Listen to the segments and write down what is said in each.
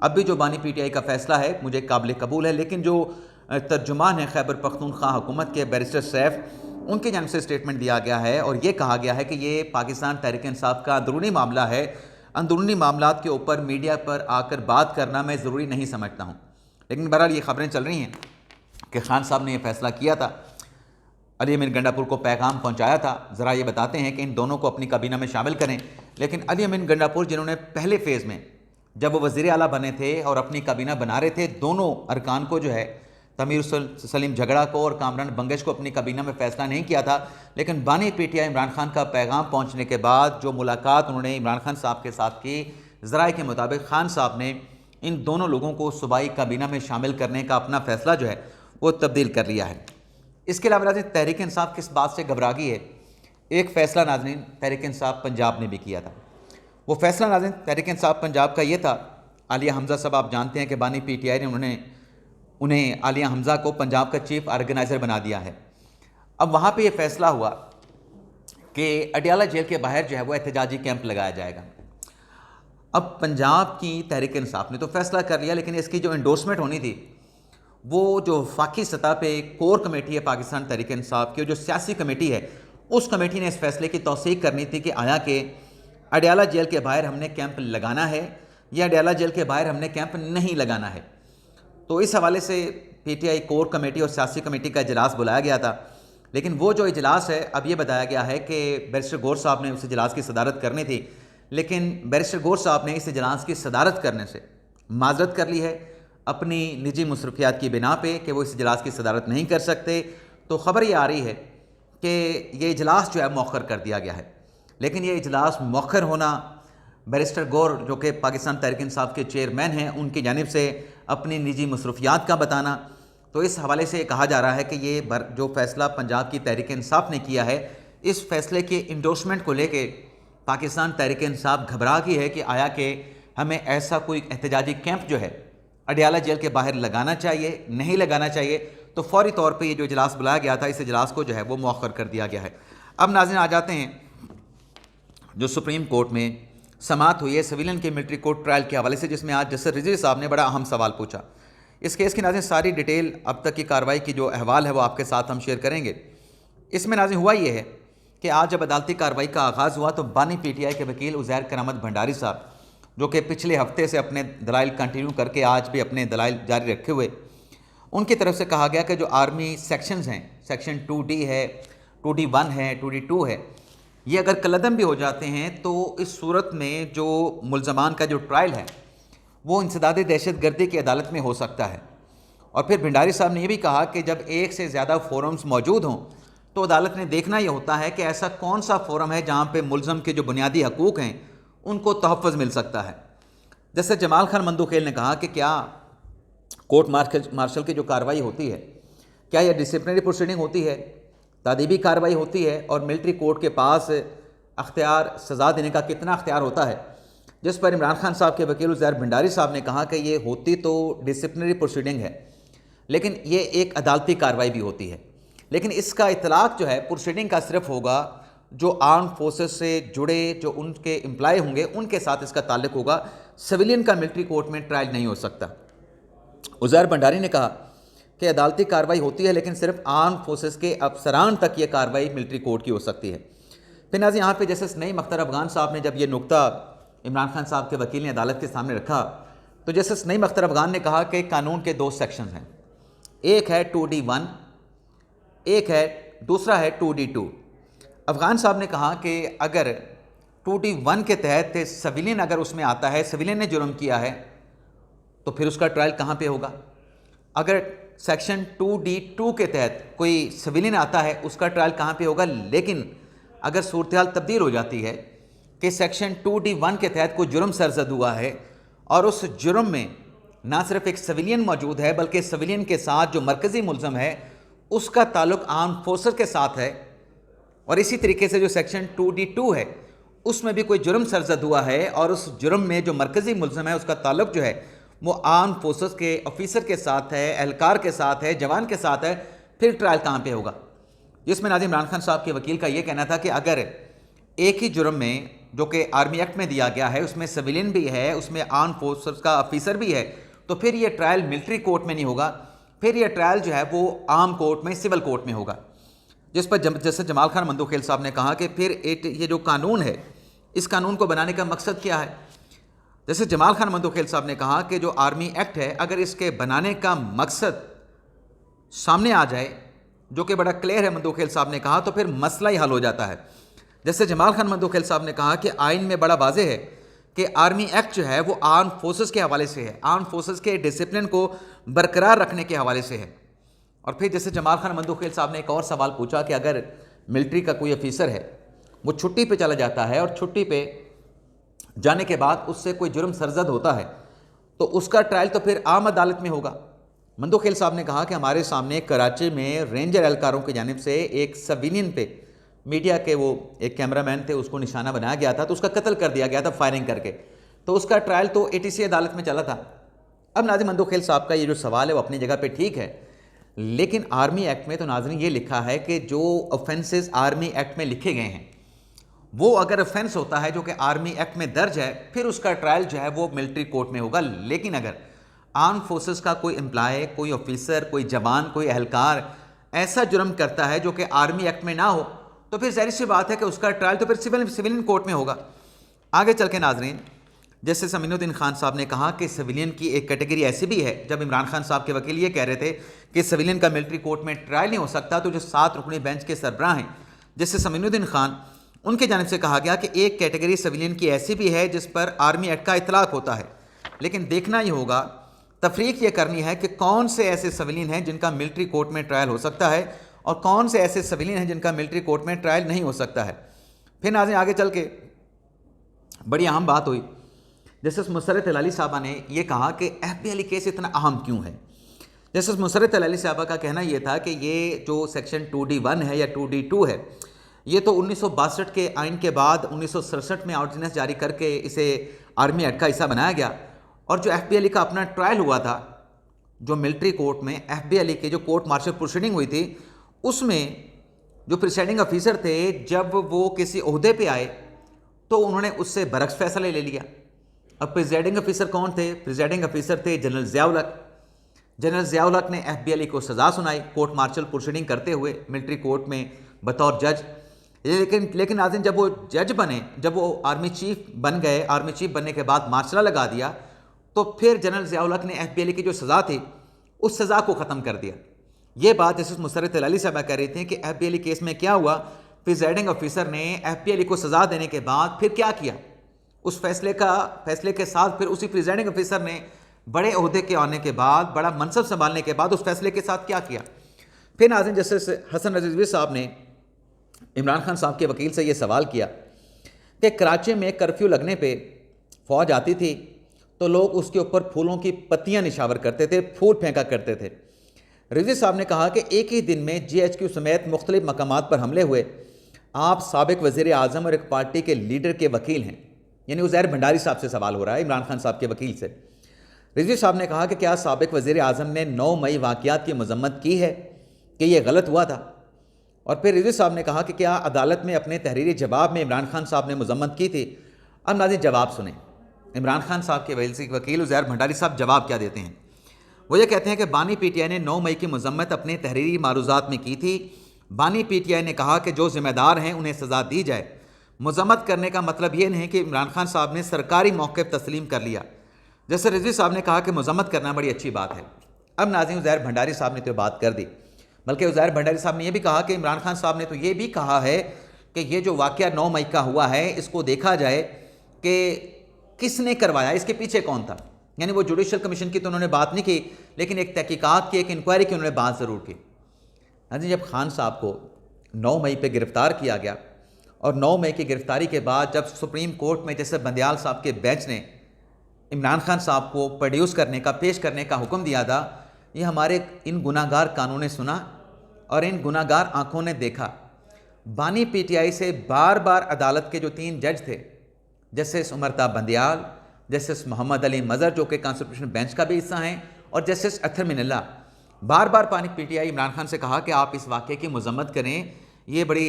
اب بھی جو بانی پی ٹی آئی کا فیصلہ ہے مجھے قابل قبول ہے، لیکن جو ترجمان ہیں خیبر پختونخوا حکومت کے بیرسٹر سیف، ان کی جانب سے اسٹیٹمنٹ دیا گیا ہے اور یہ کہا گیا ہے کہ یہ پاکستان تحریک انصاف کا اندرونی معاملہ ہے، اندرونی معاملات کے اوپر میڈیا پر آ کر بات کرنا میں ضروری نہیں سمجھتا ہوں۔ لیکن بہرحال یہ خبریں چل رہی ہیں کہ خان صاحب نے یہ فیصلہ کیا تھا، علی امین گنڈا پور کو پیغام پہنچایا تھا، ذرا یہ بتاتے ہیں کہ ان دونوں کو اپنی کابینہ میں شامل کریں۔ لیکن علی امین گنڈا پور جنہوں نے پہلے فیز میں جب وہ وزیر اعلیٰ بنے تھے اور اپنی کابینہ بنا رہے تھے، دونوں ارکان کو جو ہے تمیر سلیم جھگڑا کو اور کامران بنگش کو اپنی کابینہ میں فیصلہ نہیں کیا تھا، لیکن بانی P T I Imran Khan کا پیغام پہنچنے کے بعد جو ملاقات انہوں نے عمران خان صاحب کے ساتھ کی، ذرائع کے مطابق خان صاحب نے ان دونوں لوگوں کو صوبائی کابینہ میں شامل کرنے کا اپنا فیصلہ جو ہے وہ تبدیل کر لیا ہے۔ اس کے علاوہ ناظرین تحریک انصاف کس بات سے گھبرا گئی ہے؟ ایک فیصلہ ناظرین تحریک انصاف پنجاب نے بھی کیا تھا۔ وہ فیصلہ ناظرین تحریک انصاف پنجاب کا یہ تھا، عالیہ حمزہ صاحب آپ جانتے ہیں کہ بانی پی ٹی آئی نے انہیں عالیہ حمزہ کو پنجاب کا چیف آرگنائزر بنا دیا ہے۔ اب وہاں پہ یہ فیصلہ ہوا کہ اڈیالہ جیل کے باہر جو ہے وہ احتجاجی کیمپ لگایا جائے گا۔ اب پنجاب کی تحریک انصاف نے تو فیصلہ کر لیا، لیکن اس کی جو انڈورسمنٹ ہونی تھی وہ جو وفاقی سطح پہ کور کمیٹی ہے پاکستان تحریک انصاف کی، جو سیاسی کمیٹی ہے، اس کمیٹی نے اس فیصلے کی توثیق کرنی تھی کہ آیا کہ اڈیالہ جیل کے باہر ہم نے کیمپ لگانا ہے یا اڈیالہ جیل کے باہر ہم نے کیمپ نہیں لگانا ہے۔ تو اس حوالے سے P T I core committee اور سیاسی کمیٹی کا اجلاس بلایا گیا تھا، لیکن وہ جو اجلاس ہے اب یہ بتایا گیا ہے کہ بیرسٹر گور صاحب نے اس اجلاس کی صدارت کرنی تھی، لیکن بیرسٹر گور صاحب نے اس اجلاس کی صدارت کرنے سے معذرت کر لی ہے اپنی نجی مصروفیات کی بنا پہ کہ وہ اس اجلاس کی صدارت نہیں کر سکتے۔ تو خبر یہ آ رہی ہے کہ یہ اجلاس جو ہے مؤخر کر دیا گیا ہے، لیکن یہ اجلاس مؤخر ہونا بیرسٹر گور جو کہ پاکستان تحریک انصاف کے چیئرمین ہیں ان کی جانب سے اپنی نجی مصروفیات کا بتانا، تو اس حوالے سے کہا جا رہا ہے کہ یہ جو فیصلہ پنجاب کی تحریک انصاف نے کیا ہے، اس فیصلے کے انڈورسمنٹ کو لے کے پاکستان تحریک انصاف گھبرا گئی ہے کہ آیا کہ ہمیں ایسا کوئی احتجاجی کیمپ جو ہے اڈیالہ جیل کے باہر لگانا چاہیے نہیں لگانا چاہیے۔ تو فوری طور پہ یہ جو اجلاس بلایا گیا تھا اس اجلاس کو جو ہے وہ مؤخر کر دیا گیا ہے۔ اب ناظرین آ جاتے ہیں جو سپریم کورٹ میں سماعت ہوئی ہے سویلین کے ملٹری کورٹ ٹرائل کے حوالے سے، جس میں آج جسٹس رضوی صاحب نے بڑا اہم سوال پوچھا۔ اس کیس کی ناظرین ساری ڈیٹیل اب تک کی کارروائی کی جو احوال ہے وہ آپ کے ساتھ ہم شیئر کریں گے۔ اس میں ناظرین ہوا یہ ہے کہ آج جب عدالتی کارروائی کا آغاز ہوا تو بانی پی ٹی آئی کے وکیل عزیر کرامت بھنڈاری صاحب، جو کہ پچھلے ہفتے سے اپنے دلائل کنٹینیو کر کے آج بھی اپنے دلائل جاری رکھے ہوئے، ان کی طرف سے کہا گیا کہ جو آرمی سیکشنز ہیں، سیکشن 2D ہے، 2D1 ہے، 2D2 ہے، یہ اگر کالعدم بھی ہو جاتے ہیں تو اس صورت میں جو ملزمان کا جو ٹرائل ہے وہ انسداد دہشت گردی کی عدالت میں ہو سکتا ہے۔ اور پھر بھنڈاری صاحب نے یہ بھی کہا کہ جب ایک سے زیادہ فورمز موجود ہوں تو عدالت نے دیکھنا یہ ہوتا ہے کہ ایسا کون سا فورم ہے جہاں پہ ملزم کے جو بنیادی حقوق ہیں ان کو تحفظ مل سکتا ہے۔ جیسے جمال خان مندوخیل نے کہا کہ کیا کورٹ مارشل کی جو کارروائی ہوتی ہے کیا یہ ڈسپلنری پروسیڈنگ ہوتی ہے، تادیبی کارروائی ہوتی ہے، اور ملٹری کورٹ کے پاس اختیار سزا دینے کا کتنا اختیار ہوتا ہے، جس پر عمران خان صاحب کے وکیل عزیر بھنڈاری صاحب نے کہا کہ یہ ہوتی تو ڈسپلنری پروسیڈنگ ہے لیکن یہ ایک عدالتی کارروائی بھی ہوتی ہے، لیکن اس کا اطلاق جو ہے پروسیڈنگ کا صرف ہوگا جو آرم فورسز سے جڑے جو ان کے امپلائی ہوں گے ان کے ساتھ اس کا تعلق ہوگا، سویلین کا ملٹری کورٹ میں ٹرائل نہیں ہو سکتا۔ عزیر بھنڈاری نے کہا کہ عدالتی کارروائی ہوتی ہے لیکن صرف آرم فورسز کے افسران تک یہ کارروائی ملٹری کورٹ کی ہو سکتی ہے۔ پھر ناظرین یہاں پہ جسٹس نعیم اختر افغان صاحب نے جب یہ نقطہ عمران خان صاحب کے وکیل نے عدالت کے سامنے رکھا تو جسٹس نعیم اختر افغان نے کہا کہ قانون کے 2 سیکشنز ہیں، ایک ہے 2D1، ایک ہے دوسرا ہے 2D2۔ افغان صاحب نے کہا کہ اگر 2D1 کے تحت سویلین اگر اس میں آتا ہے، سویلین نے جرم کیا ہے تو پھر اس کا ٹرائل کہاں پہ ہوگا؟ اگر سیکشن 2D2 کے تحت کوئی سویلین آتا ہے اس کا ٹرائل کہاں پہ ہوگا؟ لیکن اگر صورتحال تبدیل ہو جاتی ہے کہ سیکشن 2D1 کے تحت کوئی جرم سرزد ہوا ہے اور اس جرم میں نہ صرف ایک سویلین موجود ہے بلکہ سویلین کے ساتھ جو مرکزی ملزم ہے اس کا تعلق آرم فورسز کے ساتھ ہے، اور اسی طریقے سے جو سیکشن 2D2 ہے اس میں بھی کوئی جرم سرزد ہوا ہے اور اس جرم میں جو مرکزی ملزم ہے اس کا تعلق جو ہے وہ آرم فورسز کے آفیسر کے ساتھ ہے، اہلکار کے ساتھ ہے، جوان کے ساتھ ہے، پھر ٹرائل کہاں پہ ہوگا؟ جس میں ناظرین عمران خان صاحب کے وکیل کا یہ کہنا تھا کہ اگر ایک ہی جرم میں جو کہ آرمی ایکٹ میں دیا گیا ہے، اس میں سویلین بھی ہے، اس میں آرم فورسز کا آفیسر بھی ہے، تو پھر یہ ٹرائل ملٹری کورٹ میں نہیں ہوگا، پھر یہ ٹرائل جو ہے وہ عام کورٹ میں، سول کورٹ میں ہوگا. جس پر جیسے جمال خان مندوخیل صاحب نے کہا کہ پھر یہ جو قانون ہے، اس قانون کو بنانے کا مقصد کیا ہے. جیسے جمال خان مندوخیل صاحب نے کہا کہ جو آرمی ایکٹ ہے، اگر اس کے بنانے کا مقصد سامنے آ جائے، جو کہ بڑا کلیئر ہے، مندوخیل صاحب نے کہا، تو پھر مسئلہ ہی حل ہو جاتا ہے. جیسے جمال خان مندوخیل صاحب نے کہا کہ آئین میں بڑا واضح ہے کہ آرمی ایکٹ جو ہے وہ آرم فورسز کے حوالے سے ہے، آرم فورسز کے ڈسپلن کو برقرار رکھنے کے حوالے سے ہے. اور پھر جیسے جمال خان مندوخیل صاحب نے ایک اور سوال پوچھا کہ اگر ملٹری کا کوئی آفیسر ہے، وہ چھٹی پہ چلا جاتا ہے اور چھٹی پہ جانے کے بعد اس سے کوئی جرم سرزد ہوتا ہے، تو اس کا ٹرائل تو پھر عام عدالت میں ہوگا. مندوخیل صاحب نے کہا کہ ہمارے سامنے کراچی میں رینجر اہلکاروں کی جانب سے ایک سویلین پہ، میڈیا کے وہ ایک کیمرہ مین تھے، اس کو نشانہ بنایا گیا تھا، تو اس کا قتل کر دیا گیا تھا فائرنگ کر کے، تو اس کا ٹرائل تو ATC عدالت میں چلا تھا. اب ناظرین، مندوخیل صاحب کا یہ جو سوال ہے وہ اپنی جگہ پہ ٹھیک ہے، لیکن آرمی ایکٹ میں تو ناظرین یہ لکھا ہے کہ جو offenses آرمی ایکٹ میں لکھے گئے ہیں، وہ اگر offense ہوتا ہے جو کہ آرمی ایکٹ میں درج ہے، پھر اس کا ٹرائل جو ہے وہ ملٹری کورٹ میں ہوگا. لیکن اگر آرم فورسز کا کوئی امپلائی، کوئی آفیسر، کوئی جوان، کوئی اہلکار ایسا جرم کرتا ہے جو کہ آرمی ایکٹ میں نہ ہو، تو پھر ظاہر سی بات ہے کہ اس کا ٹرائل تو پھر سویلین کورٹ میں ہوگا. آگے چل کے ناظرین، جیسے سمین الدین خان صاحب نے کہا کہ سویلین کی ایک کیٹیگری ایسی بھی ہے، جب عمران خان صاحب کے وکیل یہ کہہ رہے تھے کہ سویلین کا ملٹری کورٹ میں ٹرائل نہیں ہو سکتا، تو جو 7 رکنی بینچ کے سربراہ ہیں جیسے سمین الدین خان، ان کی جانب سے کہا گیا کہ ایک کیٹیگری سویلین کی ایسی بھی ہے جس پر آرمی ایکٹ کا اطلاق ہوتا ہے، لیکن دیکھنا یہ ہوگا، تفریق یہ کرنی ہے کہ کون سے ایسے سویلین ہیں جن کا ملٹری کورٹ میں ٹرائل ہو سکتا ہے اور کون سے ایسے سویلین ہیں جن کا ملٹری کورٹ میں ٹرائل نہیں ہو سکتا ہے. پھر ناظرین آگے چل کے بڑی اہم بات ہوئی، جسٹس مسرت ہلالی صاحبہ نے یہ کہا کہ FBLE کیس اتنا اہم کیوں ہے. جسٹس مسرت ہلالی صاحبہ کا کہنا یہ تھا کہ یہ جو سیکشن 2D1 ہے یا 2D2 ہے، یہ تو 1962 کے آئین کے بعد 1967 میں آرڈیننس جاری کر کے اسے آرمی ایکٹ کا حصہ بنایا گیا، اور جو FBLE کا اپنا ٹرائل ہوا تھا، جو ملٹری کورٹ میں FBLE کے جو کورٹ مارشل پروسیڈنگ ہوئی تھی، اس میں جو پریسائڈنگ آفیسر تھے، جب وہ کسی عہدے پہ آئے تو انہوں نے اس سے برعکس فیصلہ لے لیا. اب پریزائڈنگ آفیسر کون تھے؟ پریزائڈنگ آفیسر تھے جنرل ضیاء الحق. جنرل ضیاء الحق نے FBLE کو سزا سنائی کورٹ مارشل پروسیڈنگ کرتے ہوئے ملٹری کورٹ میں بطور جج. لیکن ناظرین، جب وہ جج بنے، جب وہ آرمی چیف بن گئے، آرمی چیف بننے کے بعد مارشلہ لگا دیا، تو پھر جنرل ضیاء الحق نے FBLE کی جو سزا تھی اس سزا کو ختم کر دیا. یہ بات جسٹس مسرت ہلالی صاحبہ کہہ رہی تھیں کہ FBLE کیس میں کیا ہوا، پریزائڈنگ آفیسر نے FBLE کو سزا دینے کے بعد پھر کیا کیا، اس فیصلے کے ساتھ پھر اسی پریزائڈنگ آفیسر نے بڑے عہدے کے آنے کے بعد، بڑا منصب سنبھالنے کے بعد اس فیصلے کے ساتھ کیا کیا. پھر ناظرین، جسٹس حسن رضوی صاحب نے عمران خان صاحب کے وکیل سے یہ سوال کیا کہ کراچی میں کرفیو لگنے پہ فوج آتی تھی تو لوگ اس کے اوپر پھولوں کی پتیاں نشاور کرتے تھے، پھول پھینکا کرتے تھے. رضوی صاحب نے کہا کہ ایک ہی دن میں GHQ سمیت مختلف مقامات پر حملے ہوئے. آپ سابق وزیر اعظم اور ایک پارٹی کے لیڈر کے وکیل ہیں، یعنی عزیر بھنڈاری صاحب سے سوال ہو رہا ہے، عمران خان صاحب کے وکیل سے. رضوی صاحب نے کہا کہ کیا سابق وزیر اعظم نے 9 مئی واقعات کی مذمت کی ہے کہ یہ غلط ہوا تھا؟ اور پھر رضوی صاحب نے کہا کہ کیا عدالت میں اپنے تحریری جواب میں عمران خان صاحب نے مذمت کی تھی؟ اب ناظرین جواب سنیں، عمران خان صاحب کے وکیل عزیر بھنڈاری صاحب جواب کیا دیتے ہیں. وہ یہ کہتے ہیں کہ بانی PTI نے 9 مئی کی مذمت اپنے تحریری معروضات میں کی تھی. بانی PTI نے کہا کہ جو ذمہ دار ہیں انہیں سزا دی جائے. مذمت کرنے کا مطلب یہ نہیں کہ عمران خان صاحب نے سرکاری موقف تسلیم کر لیا. جیسے رضوی صاحب نے کہا کہ مذمت کرنا بڑی اچھی بات ہے. اب ناظرین، عزیر بھنڈاری صاحب نے تو بات کر دی، بلکہ عزیر بھنڈاری صاحب نے یہ بھی کہا کہ عمران خان صاحب نے تو یہ بھی کہا ہے کہ یہ جو واقعہ 9 مئی کا ہوا ہے، اس کو دیکھا جائے کہ کس نے کروایا، اس کے پیچھے کون تھا. یعنی وہ جوڈیشل کمیشن کی تو انہوں نے بات نہیں کی، لیکن ایک تحقیقات کی، ایک انکوائری کی انہوں نے بات ضرور کی. جب خان صاحب کو 9 مئی پہ گرفتار کیا گیا، اور 9 مئی کی گرفتاری کے بعد جب سپریم کورٹ میں جیسے بندیال صاحب کے بینچ نے عمران خان صاحب کو پروڈیوس کرنے کا، پیش کرنے کا حکم دیا تھا، یہ ہمارے ان گناہ گار کانوں نے سنا اور ان گناہ گار آنکھوں نے دیکھا. بانی PTI سے بار بار عدالت کے جو 3 جج تھے، جسٹس عمرتا بندیال، جسٹس محمد علی مظہر جو کہ کانسٹیٹیوشن بینچ کا بھی حصہ ہیں، اور جسٹس اطہر من اللہ، بار بار بانی PTI عمران خان سے کہا کہ آپ اس واقعے کی مذمت کریں، یہ بڑی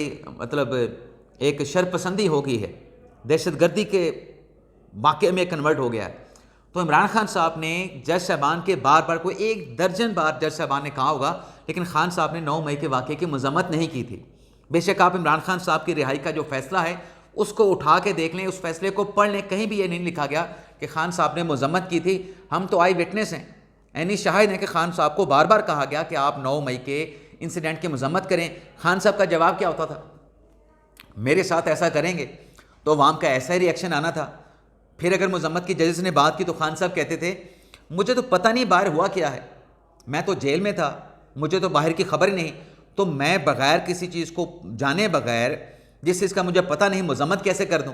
ایک شرپسندی ہو گئی ہے. دہشت گردی کے واقعے میں کنورٹ ہو گیا ہے. تو عمران خان صاحب نے جج صاحبان کے بار بار، کوئی 1 درجن بار جج صاحبان نے کہا ہوگا، لیکن خان صاحب نے 9 مئی کے واقعے کی مذمت نہیں کی تھی. بے شک آپ عمران خان صاحب کی رہائی کا جو فیصلہ ہے اس کو اٹھا کے دیکھ لیں، اس فیصلے کو پڑھ لیں، کہیں بھی یہ نہیں لکھا گیا کہ خان صاحب نے مذمت کی تھی. ہم تو آئی وٹنس ہیں، عینی شاہد ہیں کہ خان صاحب کو بار بار کہا گیا کہ آپ 9 مئی کے انسیڈنٹ کی مذمت کریں. خان صاحب کا جواب کیا ہوتا تھا؟ میرے ساتھ ایسا کریں گے تو عوام کا ایسا ہی ری ایکشن آنا تھا. پھر اگر مذمت کی ججز نے بات کی تو خان صاحب کہتے تھے مجھے تو پتہ نہیں باہر ہوا کیا ہے، میں تو جیل میں تھا، مجھے تو باہر کی خبر ہی نہیں، تو میں بغیر کسی چیز کو جانے بغیر جس چیز کا مجھے پتہ نہیں مذمت کیسے کر دوں.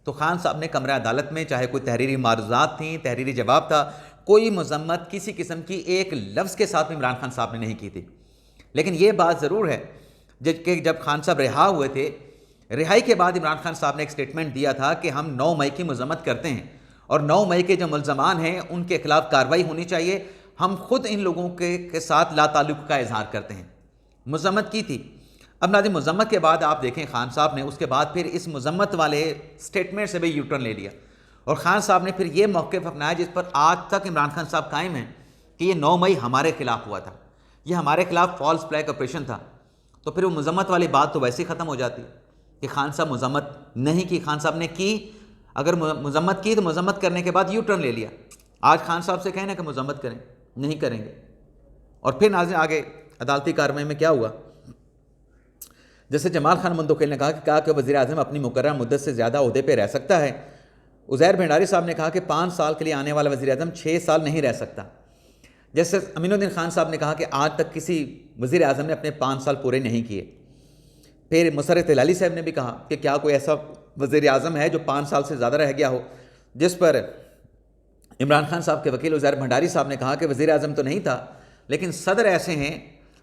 تو خان صاحب نے کمرہ عدالت میں، چاہے کوئی تحریری معروضات تھیں، تحریری جواب تھا، کوئی مذمت کسی قسم کی ایک لفظ کے ساتھ عمران خان صاحب نے نہیں کی تھی. لیکن یہ بات ضرور ہے کہ جب خان صاحب رہا ہوئے تھے، رہائی کے بعد عمران خان صاحب نے ایک سٹیٹمنٹ دیا تھا کہ ہم 9 مئی کی مذمت کرتے ہیں اور 9 مئی کے جو ملزمان ہیں ان کے خلاف کارروائی ہونی چاہیے. ہم خود ان لوگوں کے ساتھ لا تعلق کا اظہار کرتے ہیں. مذمت کی تھی. اب ناظرین، مذمت کے بعد آپ دیکھیں خان صاحب نے اس کے بعد پھر اس مذمت والے سٹیٹمنٹ سے بھی یو ٹرن لے لیا، اور خان صاحب نے پھر یہ موقف اپنایا جس پر آج تک عمران خان صاحب قائم ہیں کہ یہ 9 مئی ہمارے خلاف ہوا تھا، یہ ہمارے خلاف فالس فلیگ آپریشن تھا. تو پھر وہ مذمت والی بات تو ویسے ہی ختم ہو جاتی کہ خان صاحب مذمت نہیں کی. خان صاحب نے کی، اگر مذمت کی تو مذمت کرنے کے بعد یو ٹرن لے لیا. آج خان صاحب سے کہیں نا کہ مذمت کریں، نہیں کریں گے. اور پھر ناظرین آگے عدالتی کارروائی میں کیا ہوا؟ جیسے جمال خان مندوقیل نے کہا کہ وزیر اعظم اپنی مقررہ مدت سے زیادہ عہدے پہ رہ سکتا ہے. عزیر بھنڈاری صاحب نے کہا کہ 5 سال کے لیے آنے والا وزیر اعظم 6 سال نہیں رہ سکتا. جیسے امین الدین خان صاحب نے کہا کہ آج تک کسی وزیر اعظم نے اپنے 5 سال پورے نہیں کیے. پھر مسرت ہلالی صاحب نے بھی کہا کہ کیا کوئی ایسا وزیر اعظم ہے جو 5 سال سے زیادہ رہ گیا ہو، جس پر عمران خان صاحب کے وکیل عزیر بھنڈاری صاحب نے کہا کہ وزیر اعظم تو نہیں تھا، لیکن صدر ایسے ہیں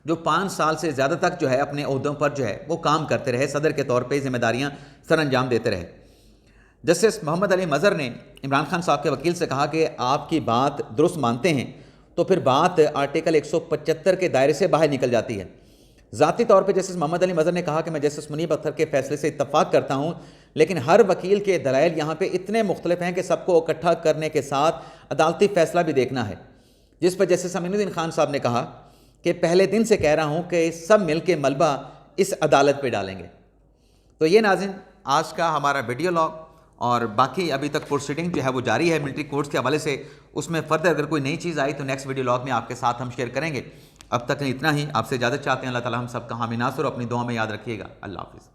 جو 5 سال سے زیادہ تک جو ہے اپنے عہدوں پر جو ہے وہ کام کرتے رہے، صدر کے طور پہ ذمہ داریاں سر انجام دیتے رہے. جسٹس محمد علی مظہر نے عمران خان صاحب کے وکیل سے کہا کہ آپ کی بات درست مانتے ہیں تو پھر بات آرٹیکل 175 کے دائرے سے باہر نکل جاتی ہے. ذاتی طور پہ جسٹس محمد علی مظہر نے کہا کہ میں جسٹس منیب اختر کے فیصلے سے اتفاق کرتا ہوں، لیکن ہر وکیل کے دلائل یہاں پہ اتنے مختلف ہیں کہ سب کو اکٹھا کرنے کے ساتھ عدالتی فیصلہ بھی دیکھنا ہے. جس پر جسٹس امین الدین خان صاحب نے کہا کہ پہلے دن سے کہہ رہا ہوں کہ سب مل کے ملبہ اس عدالت پہ ڈالیں گے. تو یہ ناظرین آج کا ہمارا ویڈیو لاگ، اور باقی ابھی تک پروسیڈنگ جو ہے وہ جاری ہے ملٹری کورٹس کے حوالے سے. اس میں فردر اگر کوئی نئی چیز آئی تو نیکسٹ ویڈیو لاگ میں آپ کے ساتھ ہم شیئر کریں گے. اب تک اتنا ہی، آپ سے اجازت چاہتے ہیں. اللہ تعالی ہم سب کا حامی ناصر، اپنی دعا میں یاد رکھیے گا. اللہ حافظ.